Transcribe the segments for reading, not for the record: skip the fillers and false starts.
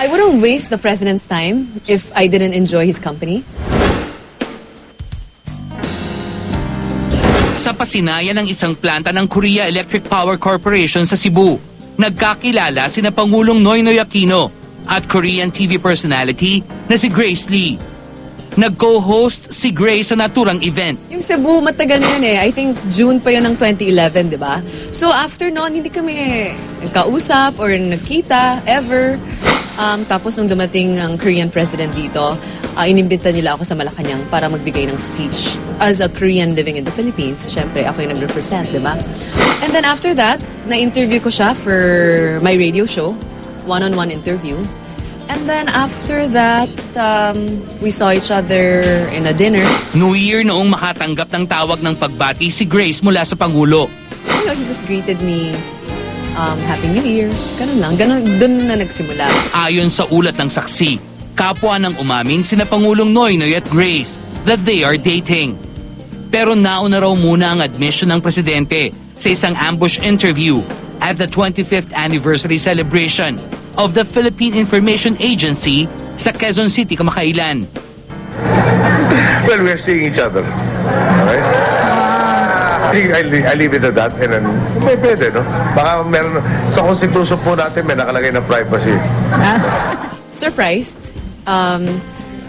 I wouldn't waste the president's time if I didn't enjoy his company. Sa pasinayan ng isang planta ng Korea Electric Power Corporation sa Cebu, nagkakilala sina Pangulong Noynoy Aquino at Korean TV personality na si Grace Lee. Nag-co-host si Grace sa naturang event. Yung Cebu, matagal na yun eh. I think June pa yun ng 2011, di ba? So after noon, hindi kami nagkausap or nagkita ever. Tapos nung dumating ang Korean president dito, inimbita nila ako sa Malacanang para magbigay ng speech. As a Korean living in the Philippines, syempre ako yung nag-represent, di ba? And then after that, na-interview ko siya for my radio show, one-on-one interview. And then after that, we saw each other in a dinner. New Year noong makatanggap ng tawag ng pagbati si Grace mula sa Pangulo. You know, he just greeted me, Happy New Year. Ganun lang. Dun na nagsimula. Ayon sa ulat ng saksi, kapwa ng umamin sina Pangulong Noynoy at Grace that they are dating. Pero nauna raw muna ang admission ng presidente sa isang ambush interview at the 25th anniversary celebration of the Philippine Information Agency sa Quezon City kamakailan. Well, we're seeing each other. Alright? I leave it at that. And then, pwede, no? Baka meron, sa Constitution po natin may nakalagay na privacy. Surprised.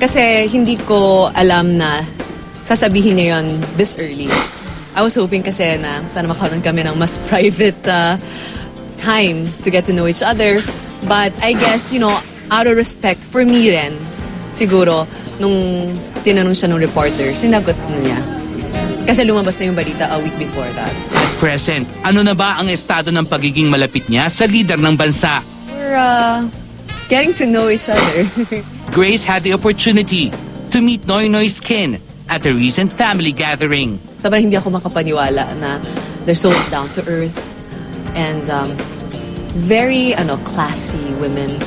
Kasi hindi ko alam na sasabihin niya yun this early. I was hoping kasi na sana makaroon kami ng mas private time to get to know each other. But I guess, you know, out of respect for me rin, siguro, nung tinanong siya ng reporter, sinagot na niya. Kasi lumabas na yung balita a week before that. At present, ano na ba ang estado ng pagiging malapit niya sa lider ng bansa? We're getting to know each other. Grace had the opportunity to meet Noynoy's kin at a recent family gathering. Sobrang hindi ako makapaniwala na they're so down to earth and very classy women.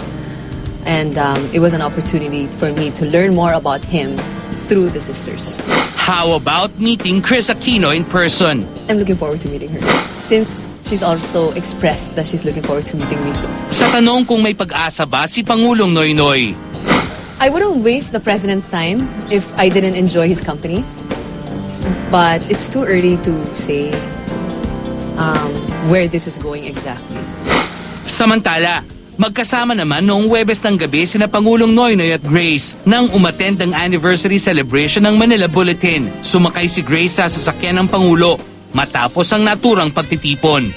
And it was an opportunity for me to learn more about him through the sisters. How about meeting Chris Aquino in person? I'm looking forward to meeting her. Since she's also expressed that she's looking forward to meeting me soon. Sa tanong kung may pag-asa ba si Pangulong Noynoy, I wouldn't waste the president's time if I didn't enjoy his company. But it's too early to say where this is going exactly. samantala, magkasama naman noong Huwebes ng gabi sina Pangulong Noynoy at Grace nang umattend ang anniversary celebration ng Manila Bulletin. Sumakay si Grace sa sasakyan ng Pangulo matapos ang naturang pagtitipon.